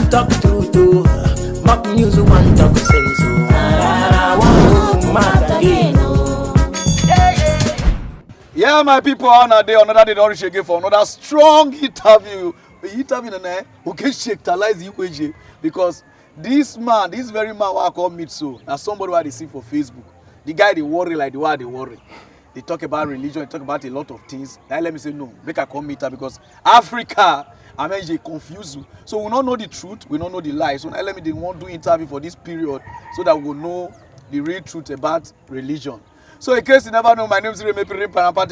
want talk truth too. Mock news who want talk sense. Yeah, my people, another day don't reach again for another strong interview. Interview who can shake the equation because this very man who I call meet so now somebody who they see for Facebook. The guy they worry like the way they worry. They talk about religion, they talk about a lot of things. Now let me say no, make a come meet her because Africa, I mean they confuse you. So we don't know the truth, we don't know the lies. So now let me they want to do interview for this period so that we'll know the real truth about religion. So in case you never know, my name is Pararan,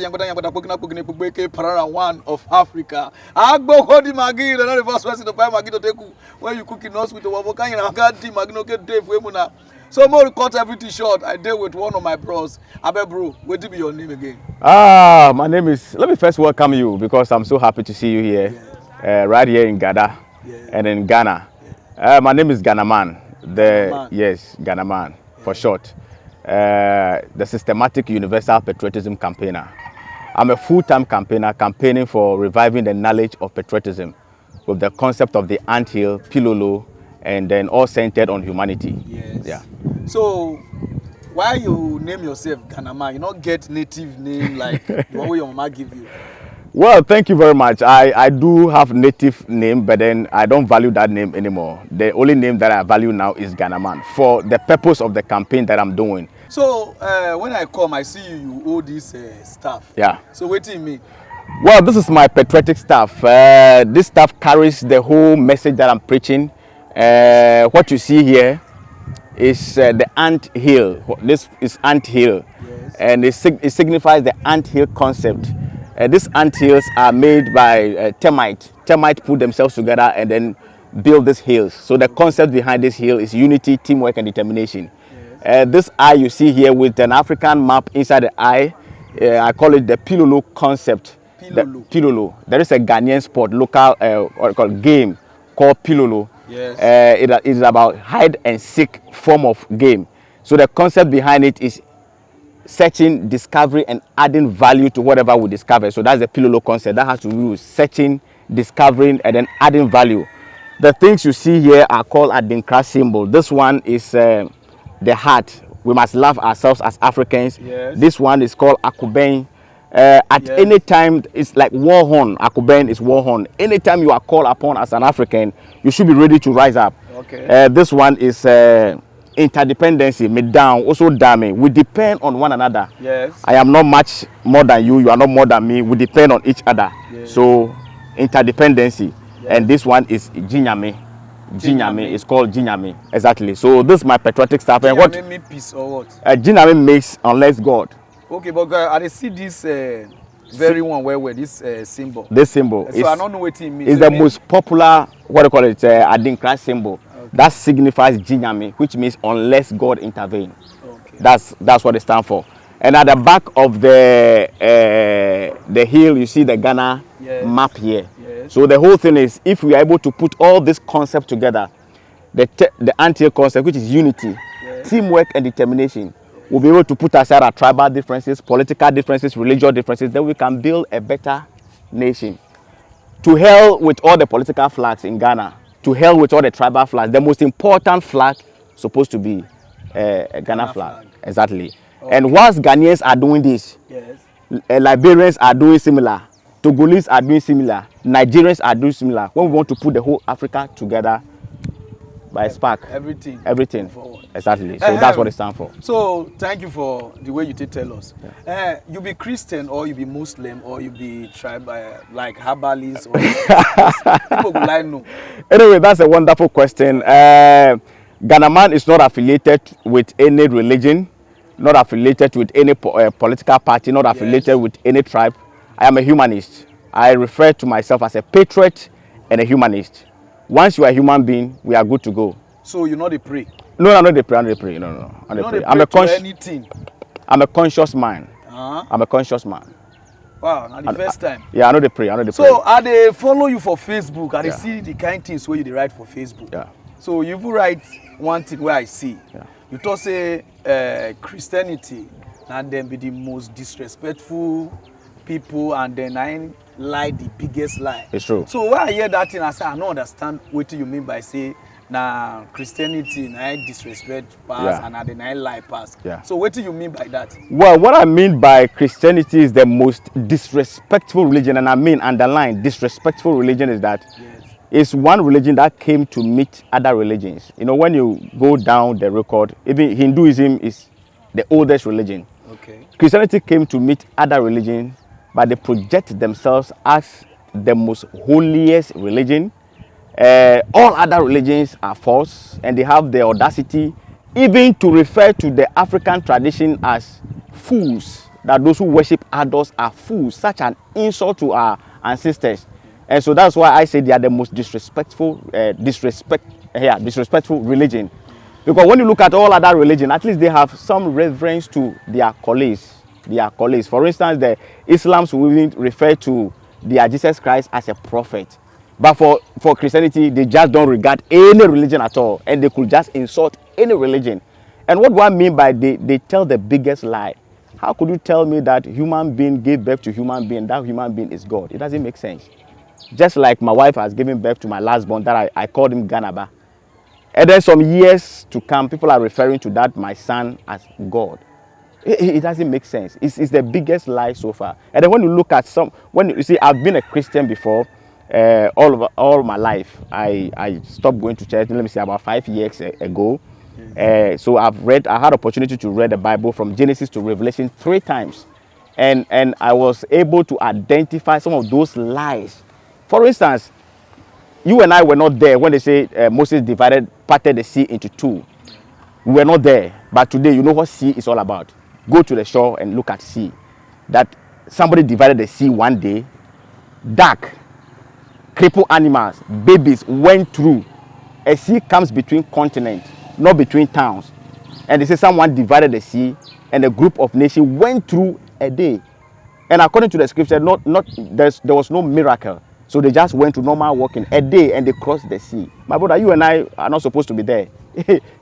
one of Africa. I go hold him again, the first person to buy Maggie to take when you cooking us with the Wabokan and I can't team Magnoke Dave Wemuna. So more cut everything short. I deal with one of my bros. Abe bro, what do be your name again? My name is, let me first welcome you because I'm so happy to see you here, right here in Ghana and in Ghana. My name is GhanaMan. Yes, GhanaMan for short. The systematic universal patriotism campaigner. I'm a full-time campaigner campaigning for reviving the knowledge of patriotism with the concept of the Anthill, Pilolo, and then all centered on humanity. Yes. Yeah. So why you name yourself GhanaMan? You not get native name like the one your mama give you? Well, thank you very much. I do have native name, but then I don't value that name anymore. The only name that I value now is GhanaMan for the purpose of the campaign that I'm doing. So when I come, I see you hold this staff. Yeah. So what do you mean? Well, this is my patriotic staff. This staff carries the whole message that I'm preaching. What you see here is the Anthill. This is Anthill, yes. And it signifies the Anthill concept. These anthills are made by termite. Termite put themselves together and then build these hills. So the concept behind this hill is unity, teamwork, and determination. Yes. This eye you see here with an African map inside the eye, I call it the Pilolo concept. Pilolo. Pilolo. There is a Ghanaian sport, local called game called Pilolo. Yes. It is about hide and seek form of game. So the concept behind it is searching, discovery, and adding value to whatever we discover. So that's the Pilolo concept. That has to do with searching, discovering, and then adding value. The things you see here are called Adinkra symbol. This one is the heart. We must love ourselves as Africans. Yes. This one is called Akuben. Any time, it's like war horn. Akuben is war horn. Anytime you are called upon as an African, you should be ready to rise up. Okay. This one is interdependency, me down, also damn. We depend on one another. Yes. I am not much more than you, you are not more than me. We depend on each other. Yes. So interdependency. Yes. And this one is Jinyame. Jinyame is called Jinyame. Exactly. So this is my patriotic stuff. Jinyame and what mean peace or what? Jinyame makes unless God. Okay, but I see this very one where this symbol. This symbol. So I don't know what it means. It's the most popular, what do you call it, Adinkra symbol. That signifies Jinyame, which means unless God intervene. Okay. That's what it stands for. And at the back of the hill, you see the Ghana map here. Yes. So the whole thing is, if we are able to put all this concept together, the Anthill concept, which is unity, teamwork, and determination, we'll be able to put aside our tribal differences, political differences, religious differences, then we can build a better nation. To hell with all the political flags in Ghana. To hell with all the tribal flags. The most important flag supposed to be a Ghana flag. Exactly. Okay. And whilst Ghanaians are doing this, yes. Liberians are doing similar, Togolese are doing similar, Nigerians are doing similar. When we want to put the whole Africa together by spark. Everything. Exactly. So that's what it stands for. So thank you for the way you did tell us. Yeah. You be Christian or you be Muslim or you be tribal like herbalist or people would like know. Anyway, that's a wonderful question. GhanaMan is not affiliated with any religion, not affiliated with any political party, not affiliated with any tribe. I am a humanist. I refer to myself as a patriot and a humanist. Once you are a human being, we are good to go. So you're not a prey? No, I'm not a prey. I'm not a prey. No. I'm a conscious man. I'm a conscious man. Wow, now the first time. Yeah, I know the prey. So they follow you for Facebook. They see the kind things where you write for Facebook. Yeah. So you write one thing where I see. Yeah. You talk say Christianity and then be the most disrespectful people, and then lie the biggest lie. It's true. So when I hear that thing, I say I don't understand what you mean by say na Christianity na disrespect pass and na the na lie pass. Yeah. So what do you mean by that? Well, what I mean by Christianity is the most disrespectful religion, and I mean underline disrespectful religion is that it's one religion that came to meet other religions. You know, when you go down the record, even Hinduism is the oldest religion. Okay. Christianity came to meet other religions, but they project themselves as the most holiest religion. All other religions are false, and they have the audacity even to refer to the African tradition as fools, that those who worship idols are fools, such an insult to our ancestors. And so that's why I say they are the most disrespectful religion. Because when you look at all other religions, at least they have some reverence to their colleagues. For instance, the Islam's will refer to their Jesus Christ as a prophet. But for Christianity, they just don't regard any religion at all, and they could just insult any religion. And what do I mean by they tell the biggest lie? How could you tell me that human being gave birth to human being, that human being is God? It doesn't make sense. Just like my wife has given birth to my last born, that I called him Ghanaba. And then some years to come, people are referring to that my son as God. It doesn't make sense. It's the biggest lie so far. And then when you look at when you see, I've been a Christian before. All my life, I stopped going to church. Let me say about 5 years ago. So I had opportunity to read the Bible from Genesis to Revelation 3 times, and I was able to identify some of those lies. For instance, you and I were not there when they say Moses parted the sea into 2. We were not there, but today you know what sea is all about. Go to the shore and look at sea. That somebody divided the sea one day. Dark, crippled animals, babies went through. A sea comes between continents, not between towns. And they say someone divided the sea, and a group of nations went through a day. And according to the scripture, there was no miracle. So they just went to normal walking a day, and they crossed the sea. My brother, you and I are not supposed to be there.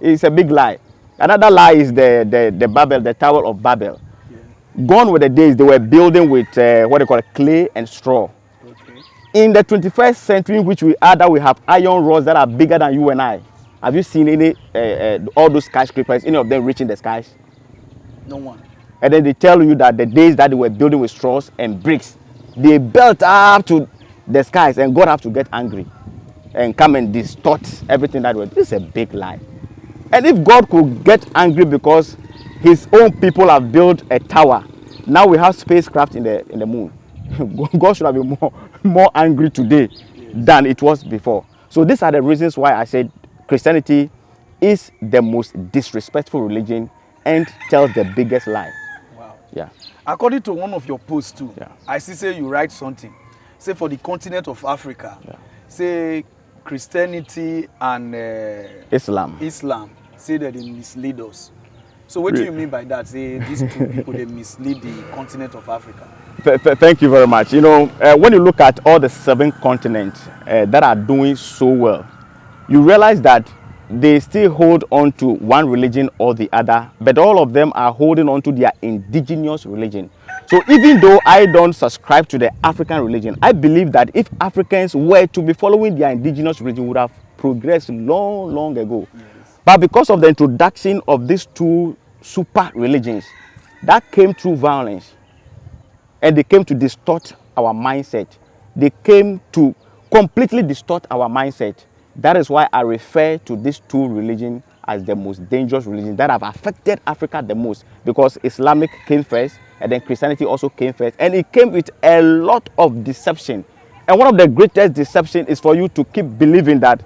It's a big lie. Another lie is the Tower of Babel. Yeah. Gone were the days they were building with what they call clay and straw. Okay. In the 21st century, in which we are, that we have iron rods that are bigger than you and I. Have you seen any all those skyscrapers, any of them reaching the skies? No one. And then they tell you that the days that they were building with straws and bricks, they built up to the skies, and God have to get angry and come and distort everything that way. This is a big lie. And if God could get angry because his own people have built a tower, now we have spacecraft in the moon. God should have been more angry today than it was before. So these are the reasons why I said Christianity is the most disrespectful religion and tells the biggest lie. Wow. Yeah. According to one of your posts too, yeah. I see say you write something. Say for the continent of Africa, yeah. Say Christianity and Islam, say that they mislead us. So what do you mean by that? Say these two people, they mislead the continent of Africa. Thank you very much. You know, when you look at all the 7 continents that are doing so well, you realize that they still hold on to one religion or the other, but all of them are holding on to their indigenous religion. So even though I don't subscribe to the African religion, I believe that if Africans were to be following their indigenous religion, would have progressed long ago. Yes. But because of the introduction of these 2 super religions that came through violence, and they came to distort our mindset, they came to completely distort our mindset. That is why I refer to these 2 religions as the most dangerous religions that have affected Africa the most, because Islamic came first, and then Christianity also came first, and it came with a lot of deception. And one of the greatest deception is for you to keep believing that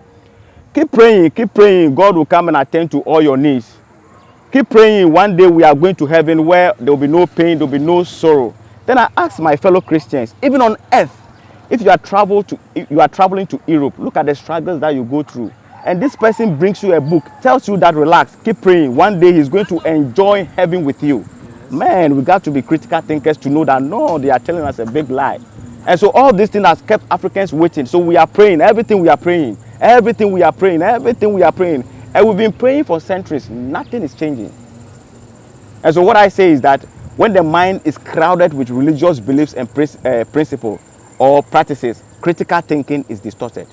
keep praying, God will come and attend to all your needs. Keep praying, one day we are going to heaven where there will be no pain, there will be no sorrow. Then I ask my fellow Christians, even on earth, if you are traveling to Europe, look at the struggles that you go through. And this person brings you a book, tells you that relax, keep praying. One day he's going to enjoy heaven with you. Yes. Man, we got to be critical thinkers to know that no, they are telling us a big lie. And so all these things has kept Africans waiting. So we are praying, everything we are praying. And we've been praying for centuries. Nothing is changing. And so what I say is that when the mind is crowded with religious beliefs and principles, or practices, critical thinking is distorted.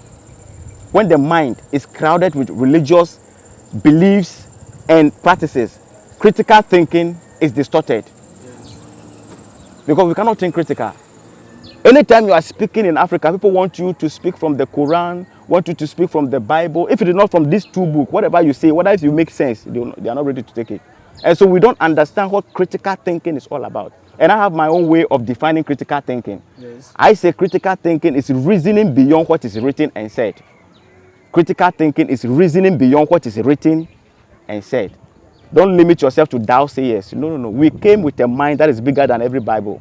When the mind is crowded with religious beliefs and practices, critical thinking is distorted. Because we cannot think critical. Anytime you are speaking in Africa, people want you to speak from the Quran, want you to speak from the Bible. If it is not from these two books, whatever you say, whether if you make sense, they are not ready to take it. And so we don't understand what critical thinking is all about. And I have my own way of defining critical thinking. Yes. I say critical thinking is reasoning beyond what is written and said. Critical thinking is reasoning beyond what is written and said. Don't limit yourself to thou sayest. No. We came with a mind that is bigger than every Bible.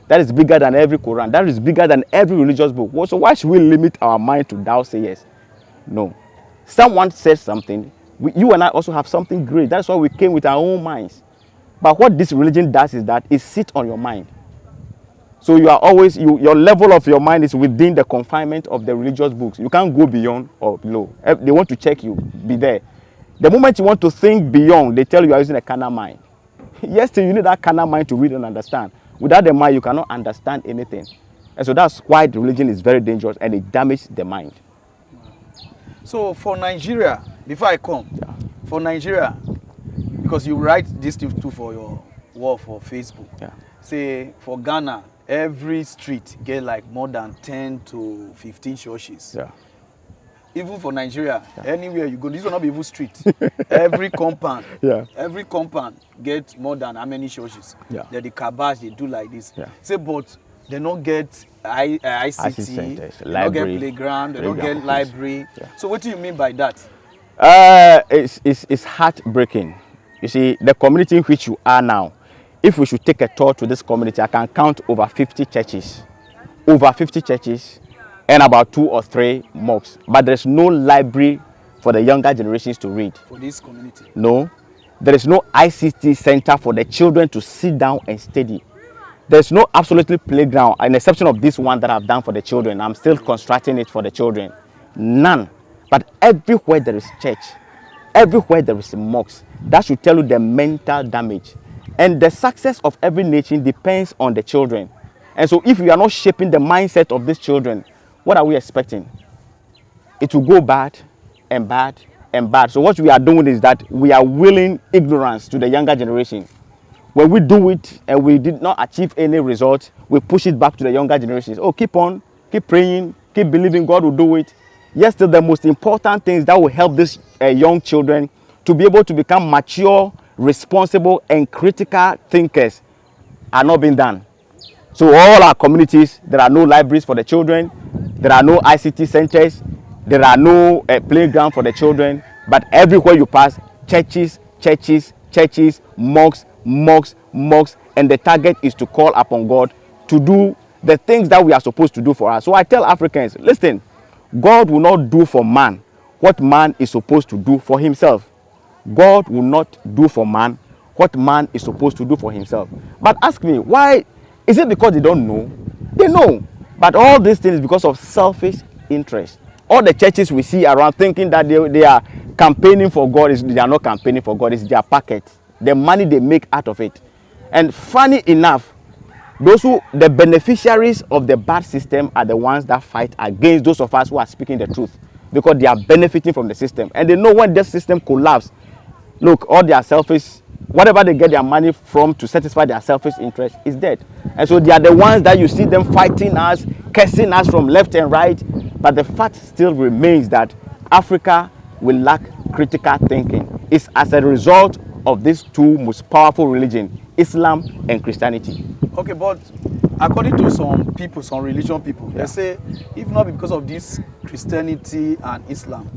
That is bigger than every Quran. That is bigger than every religious book. So why should we limit our mind to thou sayest? No. Someone says something. You and I also have something great. That's why we came with our own minds. But what this religion does is that it sits on your mind. So you are always, your level of your mind is within the confinement of the religious books. You can't go beyond or below. They want to check you, be there. The moment you want to think beyond, they tell you are using a carnal mind. Yes, you need that carnal mind to read and understand. Without the mind, you cannot understand anything. And so that's why the religion is very dangerous and it damages the mind. So for Nigeria, before I come, for Nigeria, because you write this thing too for your wall for Facebook. Say for Ghana, every street get like more than 10 to 15 churches. Even for Nigeria, anywhere you go, this will not be even street. Every compound, every compound get more than how many churches? They're the kabash, they do like this. Say, but they don't get ICT, they don't get playground, they don't get library. So what do you mean by that? It's heartbreaking. You see, the community in which you are now, if we should take a tour to this community, I can count over 50 churches. Over 50 churches. And about 2 or 3 mosques. But there's no library for the younger generations to read. For this community? No. There is no ICT center for the children to sit down and study. There's no absolutely playground, an exception of this one that I've done for the children. I'm still constructing it for the children. None. But everywhere there is church, everywhere there is mosques. That should tell you the mental damage. And the success of every nation depends on the children. And so if we are not shaping the mindset of these children, what are we expecting? It will go bad and bad and bad. So what we are doing is that we are willing ignorance to the younger generation. When we do it and we did not achieve any result, we push it back to the younger generations. Oh, keep on, keep praying, keep believing God will do it. Yes, still the most important things that will help these young children to be able to become mature, responsible, and critical thinkers are not being done. So all our communities, there are no libraries for the children. There are no ICT centers. There are no playground for the children. But everywhere you pass, churches, mosques. And the target is to call upon God to do the things that we are supposed to do for us. So I tell Africans, listen, God will not do for man what man is supposed to do for himself. God will not do for man what man is supposed to do for himself. But ask me, why? Is it because they don't know? They know. But all these things is because of selfish interest. All the churches we see around thinking that they are campaigning for God, they are not campaigning for God, it's their pocket. The money they make out of it. And funny enough, the beneficiaries of the bad system are the ones that fight against those of us who are speaking the truth. Because they are benefiting from the system. And they know when this system collapses, look, all their selfish, whatever they get their money from to satisfy their selfish interest is dead. And so they are the ones that you see them fighting us, cursing us from left and right. But the fact still remains that Africa will lack critical thinking. It's as a result of these two most powerful religions, Islam and Christianity. Okay, but according to some people, some religion people, they say if not because of this Christianity and Islam,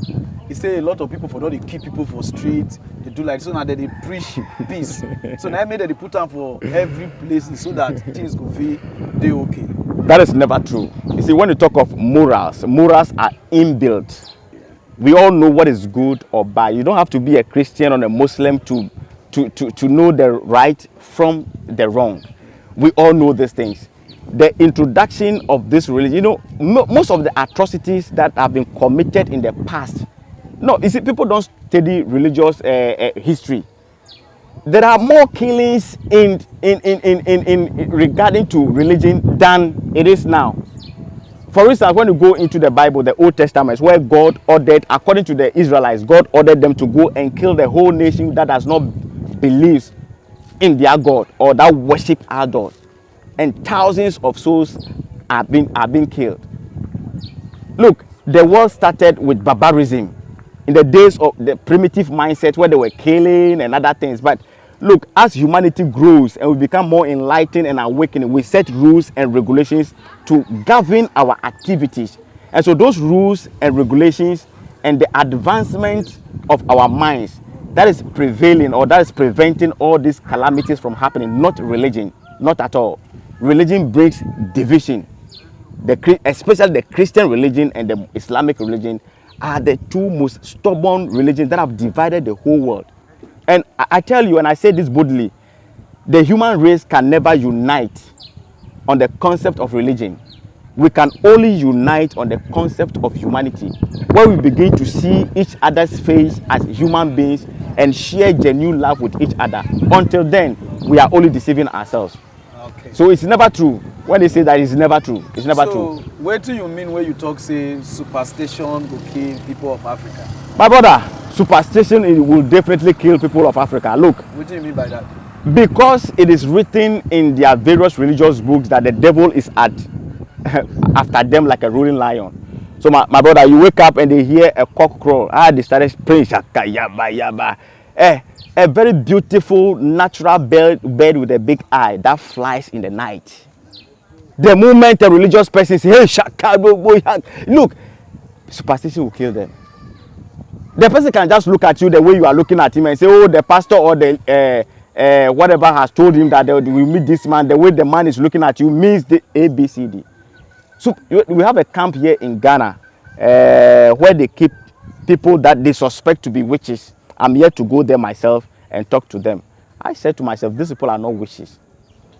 they say a lot of people for they keep people for street, they do like so now they preach peace. So now maybe they put them for every place so that things go feel they okay. That is never true. You see, when you talk of morals, morals are inbuilt. We all know what is good or bad. You don't have to be a Christian or a Muslim to know the right from the wrong. We all know these things. The introduction of this religion, you know, most of the atrocities that have been committed in the past. No, you see, people don't study religious history. There are more killings in regarding to religion than it is now. For instance, when you go into the Bible, the Old Testament, where God ordered, according to the Israelites, God ordered them to go and kill the whole nation that does not believe in their God or that worship our God. And thousands of souls are being killed. Look, the world started with barbarism in the days of the primitive mindset where they were killing and other things. But look, as humanity grows and we become more enlightened and awakened, we set rules and regulations to govern our activities. And so those rules and regulations and the advancement of our minds, that is prevailing or that is preventing all these calamities from happening, not religion, not at all. Religion brings division. Especially the Christian religion and the Islamic religion are the two most stubborn religions that have divided the whole world. And I tell you, and I say this boldly, the human race can never unite on the concept of religion. We can only unite on the concept of humanity, where we begin to see each other's face as human beings and share genuine love with each other. Until then, we are only deceiving ourselves. Okay. So it's never true. When they say that, it's never true. It's never true. So what do you mean when you talk say superstition will kill people of Africa? My brother, superstition will definitely kill people of Africa. Look. What do you mean by that? Because it is written in their various religious books that the devil is after them like a roaring lion. So my brother, you wake up and they hear a cock crow. They started praying shaka yaba yaba. A very beautiful natural bird with a big eye that flies in the night. The moment a religious person says, hey, shaka, look, superstition will kill them. The person can just look at you the way you are looking at him and say, oh, the pastor or the whatever has told him that they will meet this man. The way the man is looking at you means the ABCD. So we have a camp here in Ghana where they keep people that they suspect to be witches. I'm here to go there myself and talk to them. I said to myself, these people are not witches.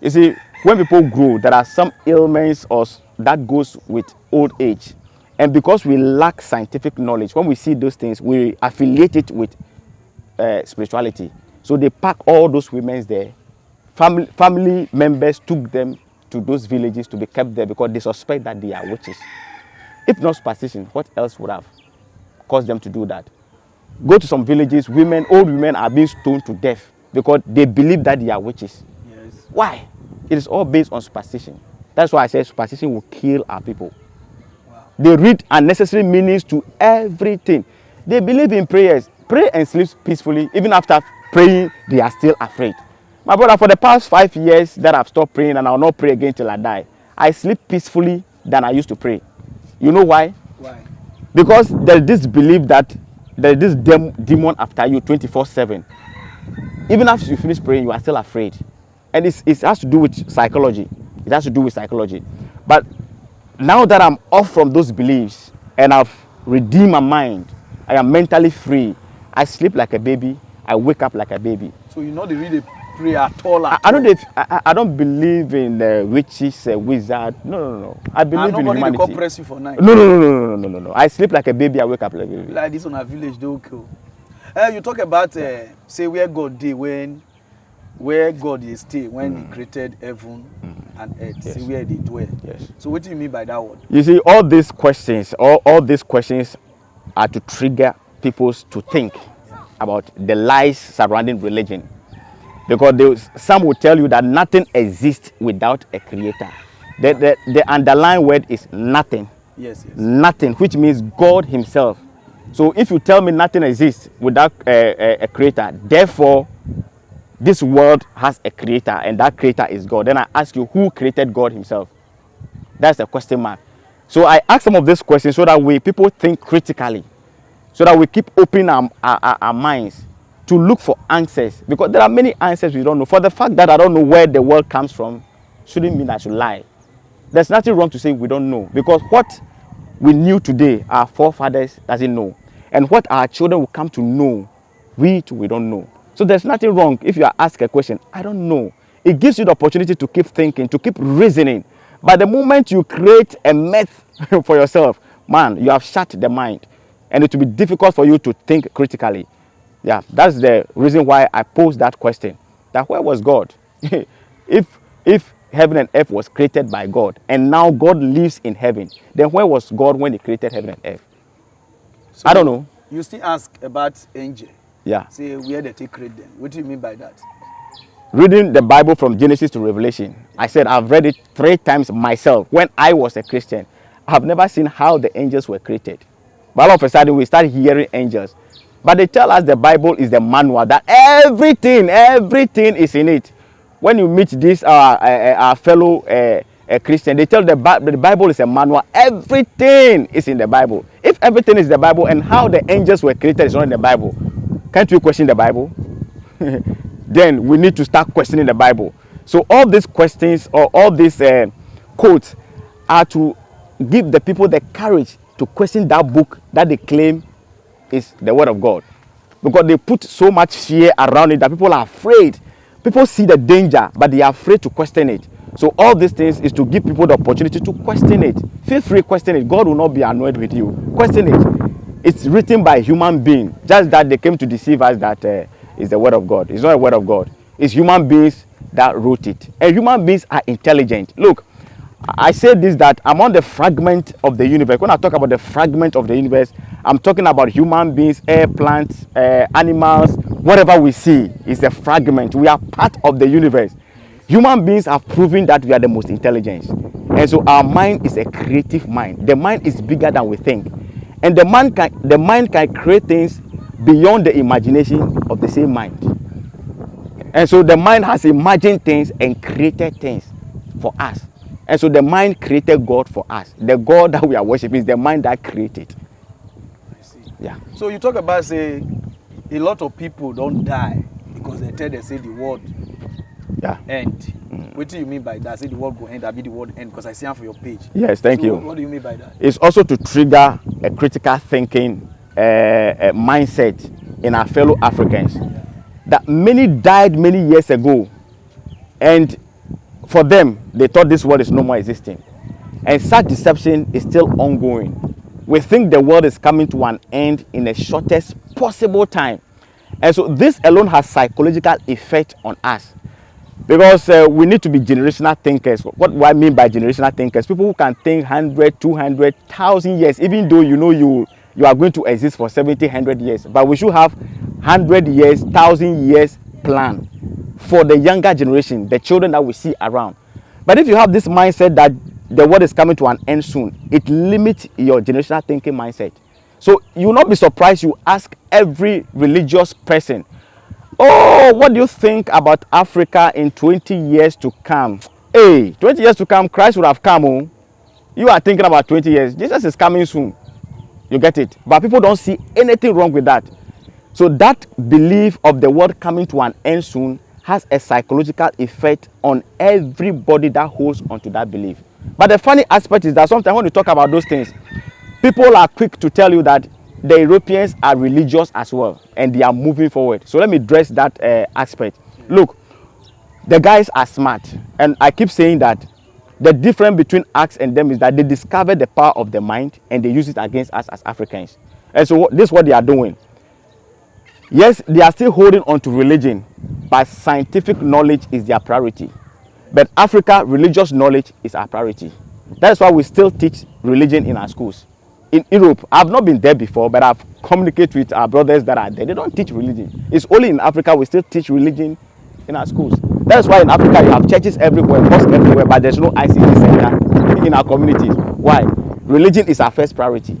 You see, when people grow, there are some ailments or that goes with old age. And because we lack scientific knowledge, when we see those things, we affiliate it with spirituality. So they pack all those women there. Family members took them to those villages to be kept there because they suspect that they are witches. If not superstition, what else would have caused them to do that? Go to some villages, old women are being stoned to death because they believe that they are witches. Yes. Why? It is all based on superstition. That's why I say superstition will kill our people. Wow. They read unnecessary meanings to everything. They believe in prayers. Pray and sleep peacefully. Even after praying, they are still afraid. My brother, for the past 5 years that I've stopped praying and I'll not pray again till I die, I sleep peacefully than I used to pray. You know why? Why? Because there is this belief that there is this demon after you 24/7. Even after you finish praying, you are still afraid. And it has to do with psychology. It has to do with psychology. But now that I'm off from those beliefs and I've redeemed my mind, I am mentally free. I sleep like a baby. I wake up like a baby. So you know they really pray at all? I don't believe in witches, wizard. No. I believe in humanity. Nobody will press you for night. No. I sleep like a baby. I wake up like a baby. Like this on a village, they will kill. You talk about say where God did where God is stay when He created heaven and earth. Yes. See where they dwell. Yes. So what do you mean by that word? You see, all these questions are to trigger people to think about the lies surrounding religion. Because some will tell you that nothing exists without a creator. The underlying word is nothing. Yes. Nothing, which means God Himself. So if you tell me nothing exists without a creator, therefore this world has a creator and that creator is God, then I ask you, who created God Himself? That's a question mark. So I ask some of these questions so that people think critically, so that we keep opening our minds to look for answers, because there are many answers we don't know. For the fact that I don't know where the world comes from shouldn't mean I should lie. There's nothing wrong to say we don't know, because what we knew today, our forefathers doesn't know, and what our children will come to know, we don't know. So there's nothing wrong if you are asked a question, I don't know. It gives you the opportunity to keep thinking, to keep reasoning. But the moment you create a myth for yourself, man, you have shut the mind, and it will be difficult for you to think critically. Yeah, that's the reason why I posed that question. That where was God? If heaven and earth was created by God, and now God lives in heaven, then where was God when he created heaven and earth? So I don't know. You still ask about angel. Yeah. Say where they take create them. What do you mean by that? Reading the Bible from Genesis to Revelation, I said I've read it 3 times myself when I was a Christian. I've never seen how the angels were created. But all of a sudden we start hearing angels. But they tell us the Bible is the manual, that everything is in it. When you meet this our fellow Christian, they tell the Bible is a manual. Everything is in the Bible. If everything is the Bible, and how the angels were created is not in the Bible, can't we question the Bible? Then we need to start questioning the Bible. So all these questions or all these quotes are to give the people the courage to question that book that they claim is the word of God, because they put so much fear around it that people are afraid. People see the danger, but they are afraid to question it. So all these things is to give people the opportunity to question it. Feel free, question it. God will not be annoyed with you. Question it. It's written by a human being, just that they came to deceive us that is the word of God. It's not a word of God. It's human beings that wrote it. And human beings are intelligent. Look, I say this, that I'm on the fragment of the universe. When I talk about the fragment of the universe, I'm talking about human beings, air, plants, animals, whatever we see is a fragment. We are part of the universe. Human beings have proven that we are the most intelligent. And so our mind is a creative mind. The mind is bigger than we think. And the mind can create things beyond the imagination of the same mind. And so the mind has imagined things and created things for us. And so the mind created God for us. The God that we are worshiping is the mind that created. I see. Yeah. So you talk about, say, a lot of people don't die because they say the world end. What do you mean by that? Say the world go end, I be the world end, because I see it for your page. Yes, thank you. What do you mean by that? It's also to trigger a critical thinking mindset in our fellow Africans. That many died many years ago, and for them, they thought this world is no more existing. And such deception is still ongoing. We think the world is coming to an end in the shortest possible time. And so this alone has psychological effect on us. Because we need to be generational thinkers. What do I mean by generational thinkers? People who can think 100, 200, 1,000 years, even though you know you are going to exist for 70, 100 years. But we should have 100 years, 1,000 years plan for the younger generation, the children that we see around. But if you have this mindset that the world is coming to an end soon, it limits your generational thinking mindset. So you will not be surprised you ask every religious person, oh, what do you think about Africa in 20 years to come? Hey, 20 years to come, Christ would have come. Oh. You are thinking about 20 years. Jesus is coming soon. You get it? But people don't see anything wrong with that. So that belief of the world coming to an end soon has a psychological effect on everybody that holds onto that belief. But the funny aspect is that sometimes when you talk about those things, people are quick to tell you that the Europeans are religious as well, and they are moving forward. So let me address that aspect. Look, the guys are smart, and I keep saying that the difference between us and them is that they discovered the power of the mind and they use it against us as Africans. And so this is what they are doing. Yes, they are still holding on to religion, but scientific knowledge is their priority. But Africa, religious knowledge is our priority. That's why we still teach religion in our schools. In Europe, I've not been there before, but I've communicated with our brothers that are there. They don't teach religion. It's only in Africa we still teach religion in our schools. That's why in Africa you have churches everywhere, mosques everywhere, but there's no ICT center in our communities. Why? Religion is our first priority.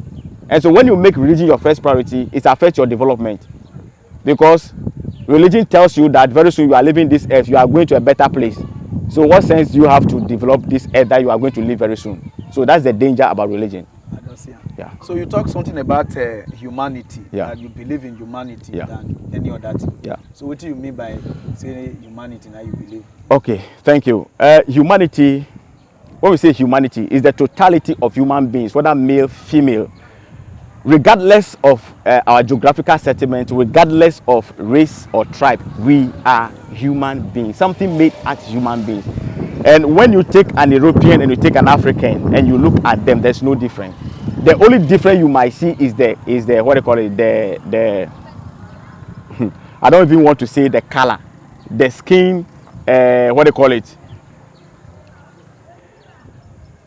And so when you make religion your first priority, it affects your development. Because religion tells you that very soon you are leaving this earth, you are going to a better place. So what sense do you have to develop this earth that you are going to live very soon? So that's the danger about religion. Yeah. So you talk something about humanity. Yeah. That you believe in humanity Yeah. than any other thing. Yeah. So what do you mean by saying humanity now you believe? Okay, thank you. Humanity, when we say humanity, is the totality of human beings, whether male, female, regardless of our geographical settlement, regardless of race or tribe. We are human beings. Something made us human beings. And when you take an European and you take an African and you look at them, there's no difference. The only difference you might see is the what they call it, the I don't even want to say the color, the skin, what they call it,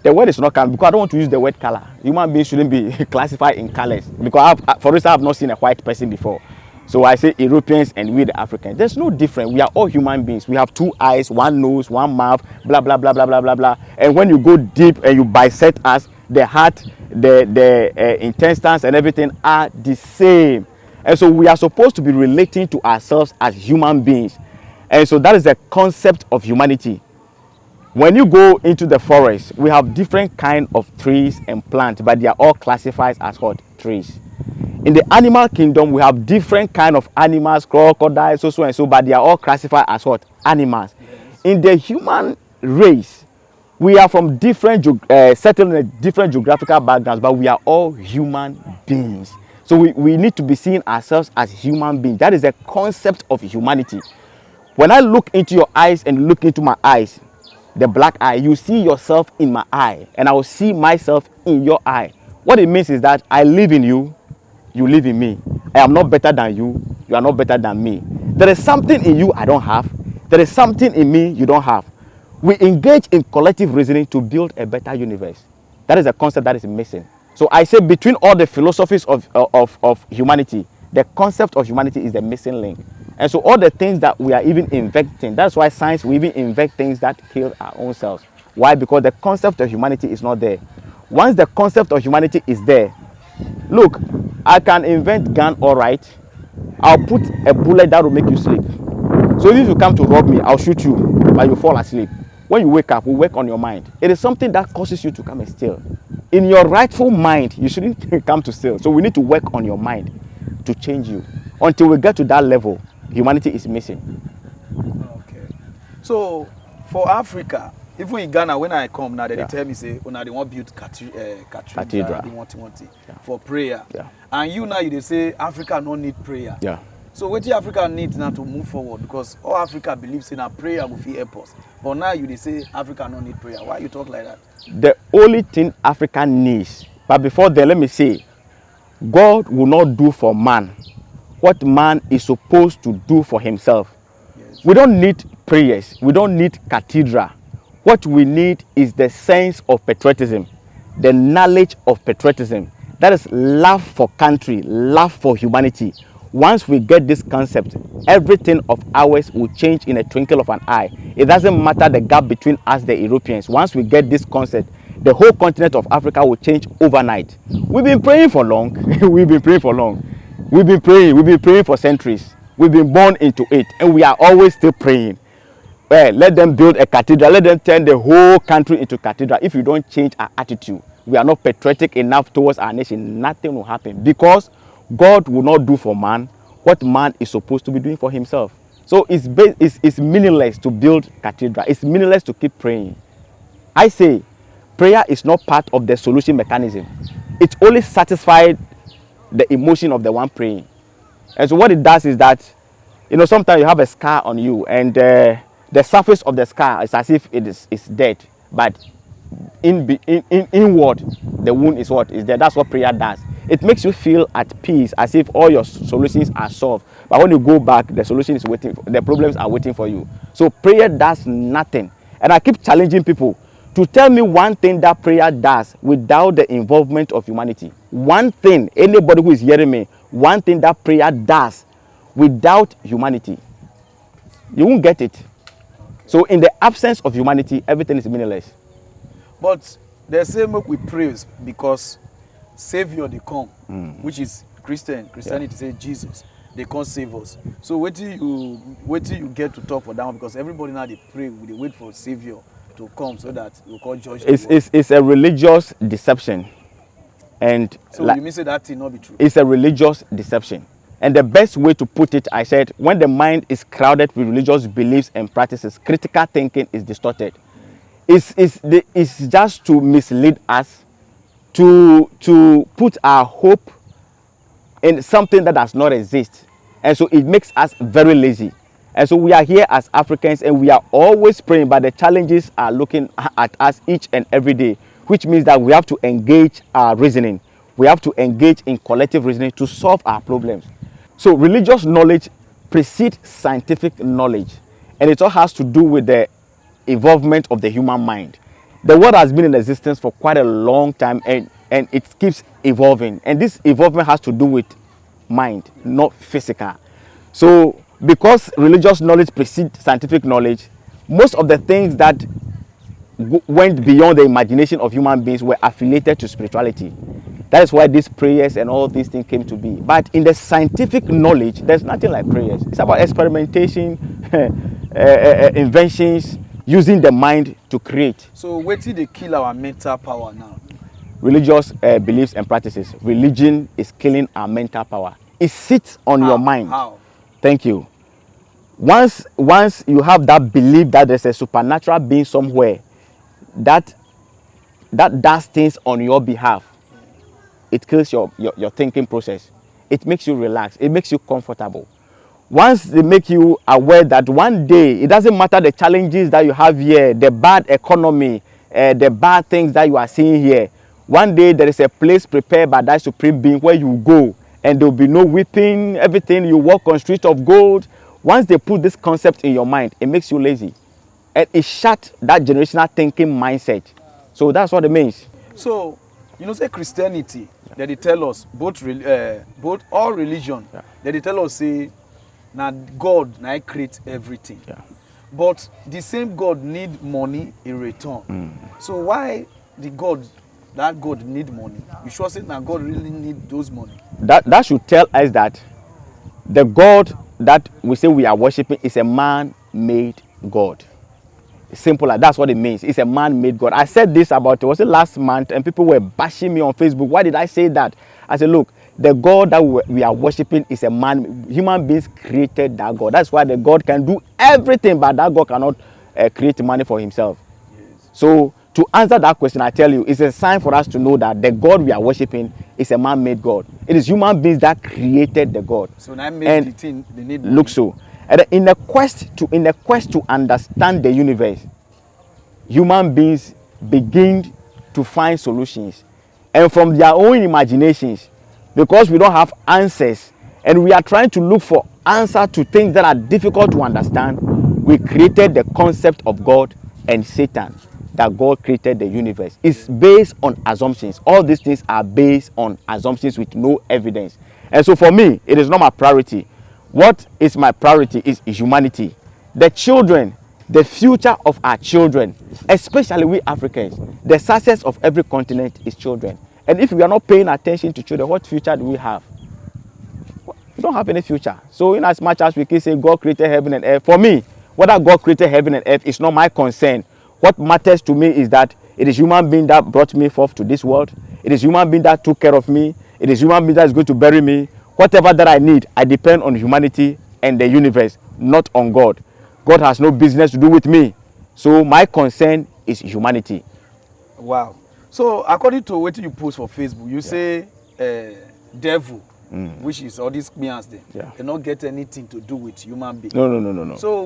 The word is not color because I don't want to use the word color. Human beings shouldn't be classified in colors because for instance, I have not seen a white person before. So I say Europeans and we the Africans. There's no difference. We are all human beings. We have 2 eyes, 1 nose, 1 mouth, blah blah blah blah blah blah blah. And when you go deep and you bisect us, the heart, the intestines and everything are the same. And so we are supposed to be relating to ourselves as human beings. And so that is the concept of humanity. When you go into the forest, we have different kind of trees and plants, but they are all classified as what? Trees. In the animal kingdom, we have different kind of animals, crocodiles, so and so, but they are all classified as what? Animals. Yes. In the human race, we are from different, settled in different geographical backgrounds, but we are all human beings. So we need to be seeing ourselves as human beings. That is the concept of humanity. When I look into your eyes and look into my eyes, the black eye, you see yourself in my eye, and I will see myself in your eye. What it means is that I live in you, you live in me. I am not better than you, you are not better than me. There is something in you I don't have. There is something in me you don't have. We engage in collective reasoning to build a better universe. That is a concept that is missing. So I say between all the philosophies of humanity, the concept of humanity is the missing link. And so all the things that we are even inventing, that's why science, we even invent things that kill our own selves. Why? Because the concept of humanity is not there. Once the concept of humanity is there, look, I can invent gun, all right. I'll put a bullet that will make you sleep. So if you come to rob me, I'll shoot you, but you fall asleep. When you wake up, we work on your mind. It is something that causes you to come and steal. In your rightful mind, you shouldn't come to steal. So we need to work on your mind to change you. Until we get to that level, humanity is missing. Okay. So for Africa, even in Ghana, when I come now, they tell me say, "Oh, now they want to build cathedral, they want for prayer." Yeah. And you now they say Africa don't need prayer. Yeah. So what Africa needs now to move forward, because all Africa believes in a prayer will help us. But now they say Africa don't need prayer. Why you talk like that? The only thing Africa needs, but before then, let me say, God will not do for man what man is supposed to do for himself. Yes. We don't need prayers. We don't need cathedral. What we need is the sense of patriotism, the knowledge of patriotism. That is love for country, love for humanity. Once we get this concept, everything of ours will change in a twinkle of an eye. It doesn't matter the gap between us, the Europeans. Once we get this concept, the whole continent of Africa will change overnight. We've been praying for long. We've been praying for long. We've been praying for centuries. We've been born into it, and we are always still praying. Well, let them build a cathedral. Let them turn the whole country into cathedral. If you don't change our attitude, we are not patriotic enough towards our nation, nothing will happen, because God will not do for man what man is supposed to be doing for himself. So it's meaningless to build cathedral. It's meaningless to keep praying. I say prayer is not part of the solution mechanism. It only satisfies the emotion of the one praying. And so what it does is that, you know, sometimes you have a scar on you, and the surface of the scar is as if it's dead, but inward the wound is what is there. That's what prayer does. It makes you feel at peace, as if all your solutions are solved. But when you go back, the solution is waiting. The problems are waiting for you. So prayer does nothing. And I keep challenging people to tell me one thing that prayer does without the involvement of humanity. One thing, anybody who is hearing me, one thing that prayer does without humanity. You won't get it. So in the absence of humanity, everything is meaningless. But the same way we pray because Savior they come, which is Christianity say Jesus, they can't save us. So wait till you get to talk for that one, because everybody now they pray, they wait for Savior to come so that you call judge. It's a religious deception, and so you mean say that thing not be true? It's a religious deception, and the best way to put it, I said, when the mind is crowded with religious beliefs and practices, critical thinking is distorted. It's just to mislead us, to put our hope in something that does not exist, and so it makes us very lazy. And so we are here as Africans, and we are always praying, but the challenges are looking at us each and every day, which means that we have to engage our reasoning. We have to engage in collective reasoning to solve our problems. So religious knowledge precedes scientific knowledge, and it all has to do with the involvement of the human mind. The world has been in existence for quite a long time, and it keeps evolving. And this evolvement has to do with mind, not physical. So because religious knowledge precedes scientific knowledge, most of the things that went beyond the imagination of human beings were affiliated to spirituality. That is why these prayers and all these things came to be. But in the scientific knowledge, there's nothing like prayers. It's about experimentation, inventions, using the mind to create. So wait till they kill our mental power now. Religious beliefs and practices. Religion is killing our mental power. It sits on your mind. How? Thank you. Once you have that belief that there's a supernatural being somewhere that does things on your behalf, it kills your thinking process. It makes you relax. It makes you comfortable. Once they make you aware that one day, it doesn't matter the challenges that you have here, the bad economy, the bad things that you are seeing here, one day there is a place prepared by that supreme being where you go, and there will be no weeping, everything, you walk on streets of gold. Once they put this concept in your mind, it makes you lazy. And it shuts that generational thinking mindset. So that's what it means. So, say Christianity, that they tell us, both all religion, that they tell us, say, now God now create everything. Yeah. But the same God need money in return. So why that God need money? You sure say now God really need those money? That should tell us that the God that we say we are worshiping is a man-made God. Simple, like that's what it means. It's a man-made God. I said this about, was it last month, and people were bashing me on Facebook. Why did I say that? I said, look, the God that we are worshiping is a man. Human beings created that God. That's why the God can do everything, but that God cannot create money for himself. Yes. So to answer that question, I tell you, it's a sign for us to know that the God we are worshiping is a man-made God. It is human beings that created the God. So now made the thing they need money. Look so. And in the quest to understand the universe, human beings begin to find solutions, and from their own imaginations, because we don't have answers and we are trying to look for answers to things that are difficult to understand, we created the concept of God and Satan, that God created the universe. It's based on assumptions. All these things are based on assumptions with no evidence. And so for me, it is not my priority. What is my priority is humanity. The children, the future of our children, especially we Africans, the success of every continent is children. And if we are not paying attention to children, what future do we have? We don't have any future. So in as much as we can say God created heaven and earth, for me, whether God created heaven and earth is not my concern. What matters to me is that it is human being that brought me forth to this world. It is human being that took care of me. It is human being that is going to bury me. Whatever that I need, I depend on humanity and the universe, not on God. God has no business to do with me. So my concern is humanity. Wow. So according to what you post for Facebook, you say devil, which is all these beings there, they not get anything to do with human beings. No. So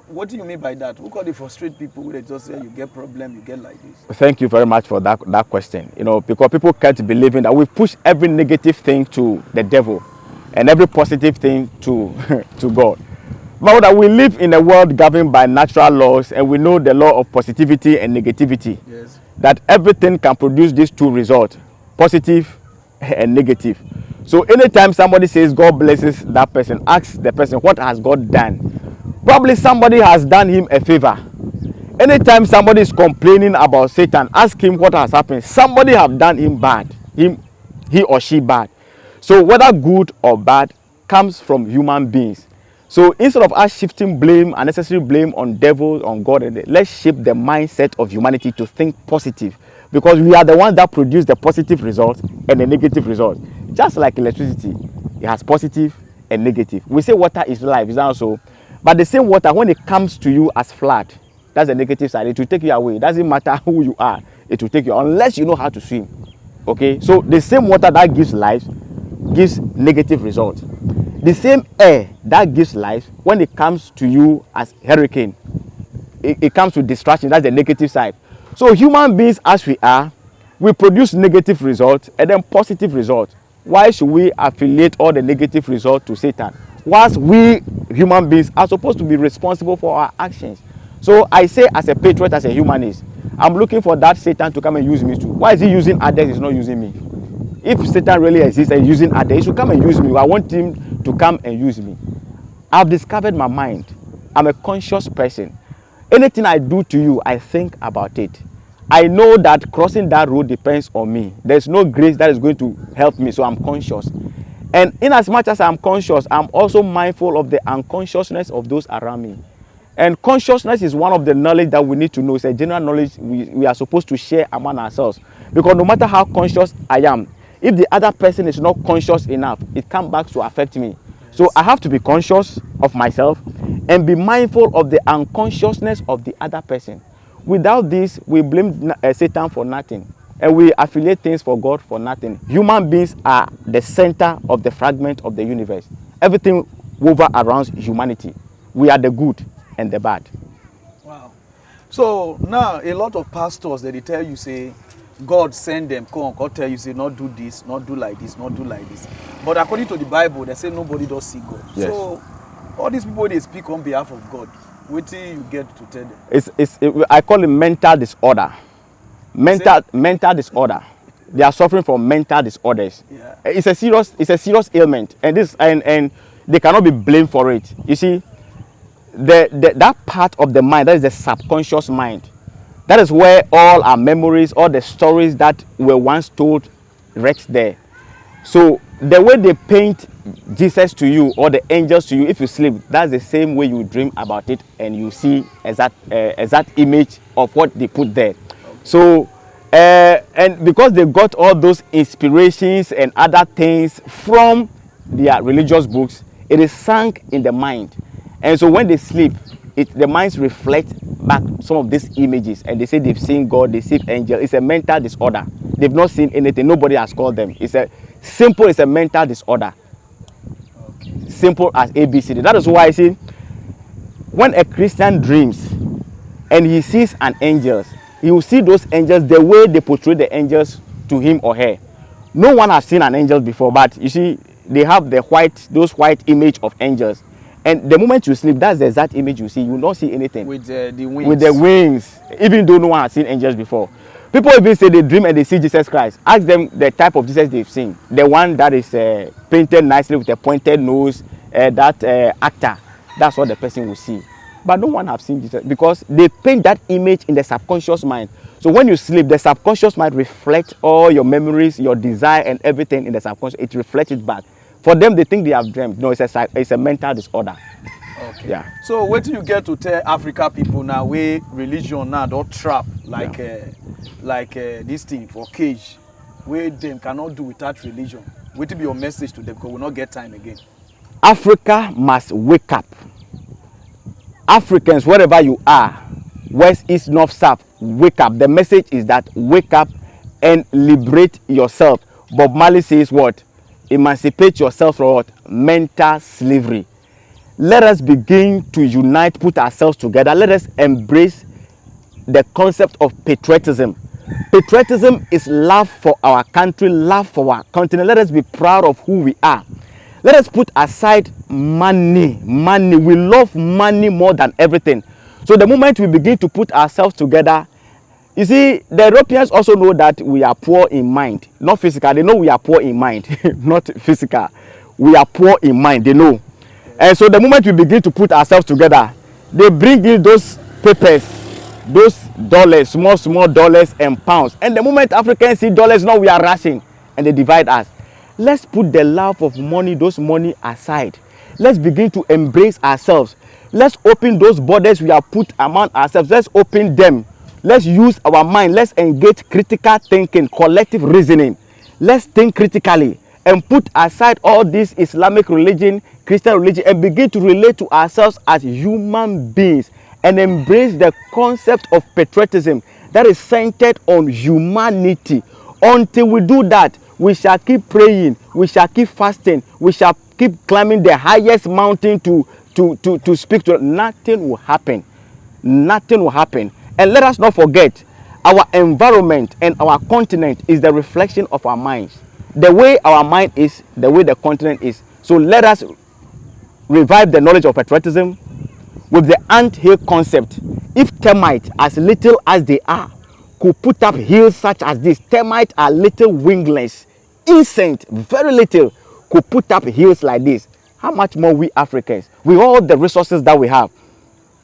what do you mean by that? Who call they frustrate people who they just say you get problem, you get like this? Thank you very much for that question. Because people can't believe in that we push every negative thing to the devil and every positive thing to God. But that we live in a world governed by natural laws, and we know the law of positivity and negativity. Yes. That everything can produce these two results, positive and negative. So anytime somebody says God blesses that person, ask the person, what has God done? Probably somebody has done him a favor. Anytime somebody is complaining about Satan, ask him what has happened. Somebody have done him bad, he or she bad. So whether good or bad comes from human beings. So instead of us shifting blame, unnecessary blame on devil, on God, let's shape the mindset of humanity to think positive, because we are the ones that produce the positive results and the negative results. Just like electricity, it has positive and negative. We say water is life, is also, but the same water, when it comes to you as flat, that's the negative side. It will take you away. It doesn't matter who you are, it will take you, unless you know how to swim. Okay, so the same water that gives life gives negative results. The same air that gives life, when it comes to you as hurricane, it comes with distraction. That's the negative side. So human beings as we are, we produce negative results and then positive results. Why should we affiliate all the negative results to Satan, whilst we human beings are supposed to be responsible for our actions? So I say, as a patriot, as a humanist, I'm looking for that Satan to come and use me too. Why is he using others? He's not using me. If Satan really exists and using others, he should come and use me. I want him to come and use me. I've discovered my mind. I'm a conscious person. Anything I do to you, I think about it. I know that crossing that road depends on me. There's no grace that is going to help me, so I'm conscious. And in as much as I'm conscious, I'm also mindful of the unconsciousness of those around me. And consciousness is one of the knowledge that we need to know. It's a general knowledge we are supposed to share among ourselves. Because no matter how conscious I am, if the other person is not conscious enough, it comes back to affect me. So I have to be conscious of myself and be mindful of the unconsciousness of the other person. Without this, we blame Satan for nothing. And we affiliate things for God for nothing. Human beings are the center of the fragment of the universe. Everything woven around humanity. We are the good and the bad. Wow. So now a lot of pastors they tell you say God send them come God tell you say not do this, not do like this, not do like this. But according to the Bible they say nobody does see God. Yes. So all these people they speak on behalf of God. What do you get to tell them? I call it mental disorder. Mental disorder. They are suffering from mental disorders. Yeah. It's a serious ailment, and they cannot be blamed for it. You see, that part of the mind, that is the subconscious mind, that is where all our memories, all the stories that were once told rest there. So the way they paint Jesus to you or the angels to you if you sleep, that's the same way you dream about it and you see exact image of what they put there. So and because they got all those inspirations and other things from their religious books, it is sunk in the mind. And so when they sleep, the minds reflect back some of these images and they say they've seen God, they see angels. It's a mental disorder. They've not seen anything. Nobody has called them. It's a mental disorder. Okay. Simple as ABCD. That is why I see when a Christian dreams and he sees an angel, he will see those angels the way they portray the angels to him or her. No one has seen an angel before, but you see, they have those white image of angels. And the moment you sleep, that's the exact image you see. You will not see anything. With the wings. With the wings, even though no one has seen angels before. People even say they dream and they see Jesus Christ. Ask them the type of Jesus they've seen. The one that is painted nicely with a pointed nose, that actor. That's what the person will see. But no one has seen Jesus because they paint that image in the subconscious mind. So when you sleep, the subconscious mind reflects all your memories, your desire, and everything in the subconscious. It reflects it back. For them, they think they have dreamed. No, it's a mental disorder. Okay. Yeah. So what do you get to tell Africa people now where religion now don't trap like this thing for cage where them cannot do without religion? What will be your message to them because we'll not get time again? Africa must wake up. Africans, wherever you are, west, east, north, south, wake up. The message is that wake up and liberate yourself. Bob Marley says what? Emancipate yourself from what? Mental slavery. Let us begin to unite, put ourselves together. Let us embrace the concept of patriotism. Patriotism is love for our country, love for our continent. Let us be proud of who we are. Let us put aside money. Money. We love money more than everything. So the moment we begin to put ourselves together, you see, the Europeans also know that we are poor in mind, not physical. They know we are poor in mind, not physical. We are poor in mind, they know. And so the moment we begin to put ourselves together, they bring in those papers, those dollars, small dollars and pounds. And the moment Africans see dollars, now we are rushing and they divide us. Let's put the love of money, those money aside. Let's begin to embrace ourselves. Let's open those borders we have put among ourselves. Let's open them. Let's use our mind. Let's engage critical thinking, collective reasoning. Let's think critically and put aside all this Islamic religion, Christian religion, and begin to relate to ourselves as human beings and embrace the concept of patriotism that is centered on humanity. Until we do that, we shall keep praying, we shall keep fasting, we shall keep climbing the highest mountain to speak to. Nothing will happen. Nothing will happen. And let us not forget, our environment and our continent is the reflection of our minds. The way our mind is, the way the continent is. So let us revive the knowledge of patriotism with the Anthill concept. If termites, as little as they are, could put up hills such as this. Termites are little wingless. Insect, very little, could put up hills like this. How much more we Africans, with all the resources that we have,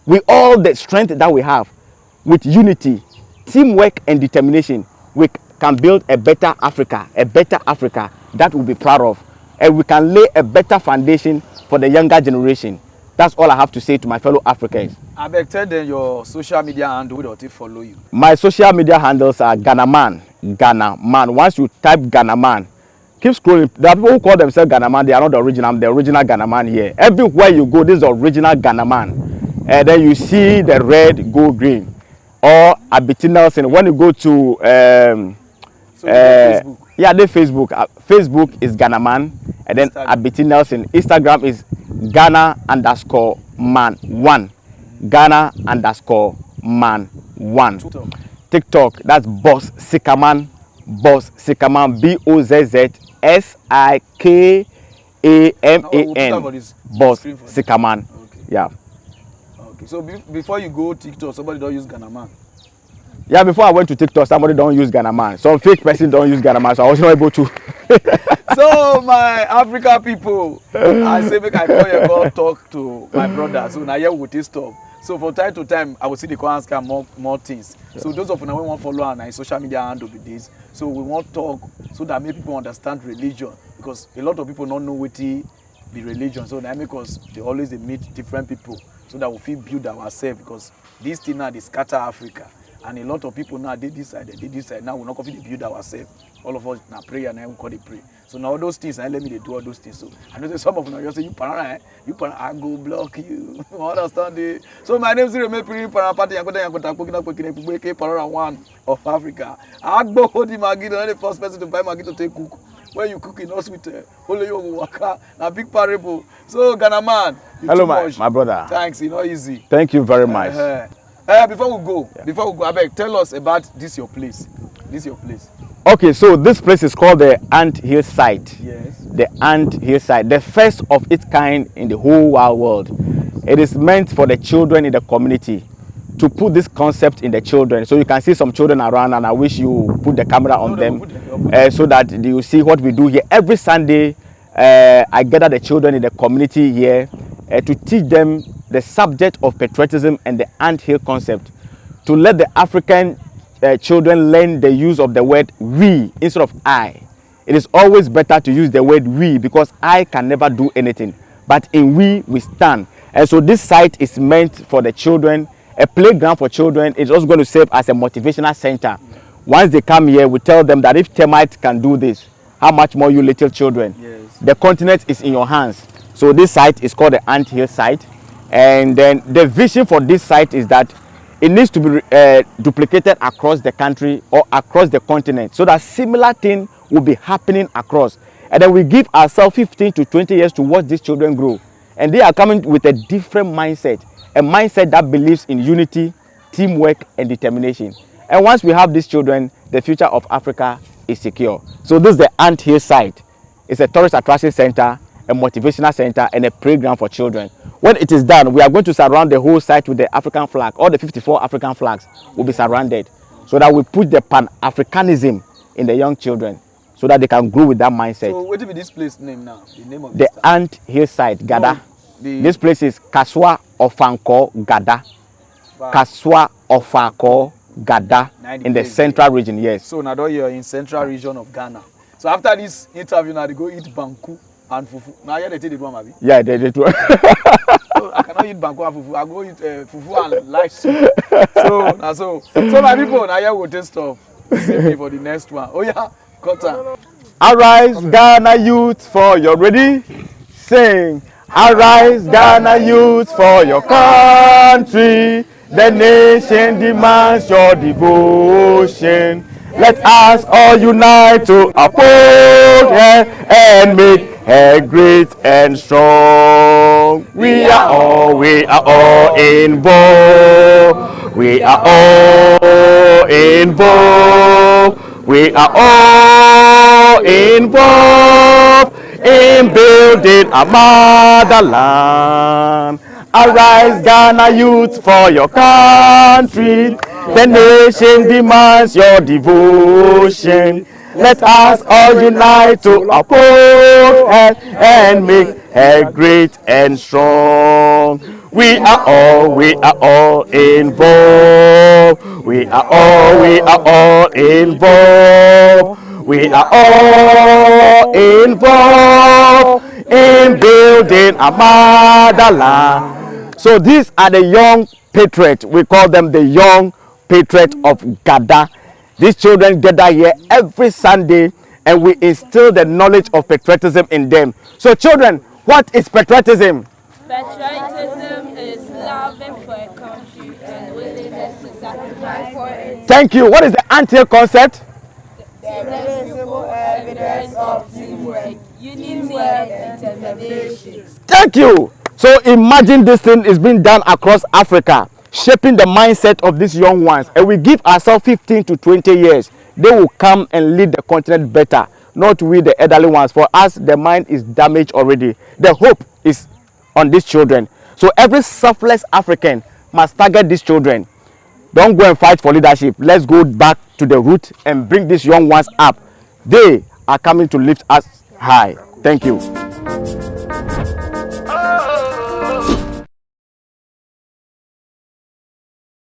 with all the strength that we have, with unity, teamwork and determination, we can build a better Africa that we'll be proud of. And we can lay a better foundation for the younger generation. That's all I have to say to my fellow Africans. I beg, tell them your social media handle or they follow you. My social media handles are GhanaMan. Once you type GhanaMan, keep scrolling. There are people who call themselves GhanaMan. They are not the original. I'm the original GhanaMan here. Everywhere you go, this is the original GhanaMan. And then you see the red, gold, green. Or Abitty Nelson. When you go to Facebook. Yeah, the Facebook. Facebook is GhanaMan. And then Abitty Nelson. Instagram is Ghana_man1. Ghana_man1. TikTok, that's Boss Sikaman. Boss Sikaman. BOZZSIKAMAN. Boss Sikaman. Okay. Yeah. Okay. So before you go TikTok, somebody don't use GhanaMan. Yeah, before I went to TikTok, somebody don't use GhanaMan. Some fake person don't use GhanaMan, so I was not able to. So my Africa people, I say make I call you go talk to my brother. So now here with this stuff. So from time to time, I will see the call ask more things. Yeah. So those of you who want to follow our social media handle with this. So we want to talk so that make people understand religion, because a lot of people don't know what the religion. So that because they always meet different people so that we feel build ourselves, because this thing now they scatter Africa. And a lot of people now they decide. Now we're not going to build ourselves. All of us now pray and then we call it pray. So now all those things, and let me do all those things. So I know that some of them you say you Pararan, I go block you. Understand it? So my name is Pararan one of Africa. I go hold the Maggi, the first person to buy Maggi to take cook. When you cook in hospital, only you waka, a big parable. So GhanaMan, hello my brother. Thanks, you know easy. Thank you very much. Before we go, Abeg, tell us about this your place. Okay, so this place is called the Anthill site. Yes. The Anthill site, the first of its kind in the whole wide world. It is meant for the children in the community, to put this concept in the children. So you can see some children around, and I wish you put the camera on them so that you see what we do here. Every Sunday, I gather the children in the community here to teach them the subject of patriotism and the Anthill concept, to let the African children learn the use of the word we instead of I. It is always better to use the word we, because I can never do anything, but in we stand. And so this site is meant for the children, a playground for children. It's also going to serve as a motivational center. Once they come here, we tell them that if termites can do this, how much more you little children? Yes. The continent is in your hands. So this site is called the Anthill site. And then the vision for this site is that it needs to be duplicated across the country or across the continent, so that similar thing will be happening across. And then we give ourselves 15 to 20 years to watch these children grow. And they are coming with a different mindset, a mindset that believes in unity, teamwork, and determination. And once we have these children, the future of Africa is secure. So this is the Anthill site. It's a tourist attraction center, a motivational center, and a playground for children. When it is done, we are going to surround the whole site with the African flag. All the 54 African flags will be surrounded, so that we put the Pan-Africanism in the young children, so that they can grow with that mindset. So what will be this place name now? The name of the Anthill site, Gada. This place is Kaswa Ofanko Gada. Kaswa Ofanko Gada in the central region, yes. So now you're in central region of Ghana. So after this interview, now they go eat banku and fufu. Now here they take the one, maybe. Yeah, they do. So I cannot eat banku and fufu. I go eat fufu and light soup. So my people, now here we'll take stuff. Save me for the next one. Oh yeah, cut on. Arise, Ghana youth, for your ready. Sing. Arise, Ghana youth, for your country. The nation demands your devotion. Let us all unite to uphold her and make her great and strong. We are all involved. We are all involved. We are all involved in building a motherland. Arise, Ghana youth, for your country. The nation demands your devotion. Let us all unite to uphold her and make her great and strong. We are all involved. We are all involved. We are all involved in building a motherland. So these are the young patriots. We call them the young patriots of Ghana. These children gather here every Sunday and we instill the knowledge of patriotism in them. So children, what is patriotism? Patriotism is loving for a country and willingness to sacrifice for it. Thank you. What is the Anthill concept? The visible evidence of teamwork, unity and determination. Thank you. So imagine this thing is being done across Africa, shaping the mindset of these young ones, and we give ourselves 15 to 20 years. They will come and lead the continent better, not we the elderly ones. For us, the mind is damaged already. The hope is on these children. So every selfless African must target these children. Don't go and fight for leadership. Let's go back to the root and bring these young ones up. They are coming to lift us high. Thank you.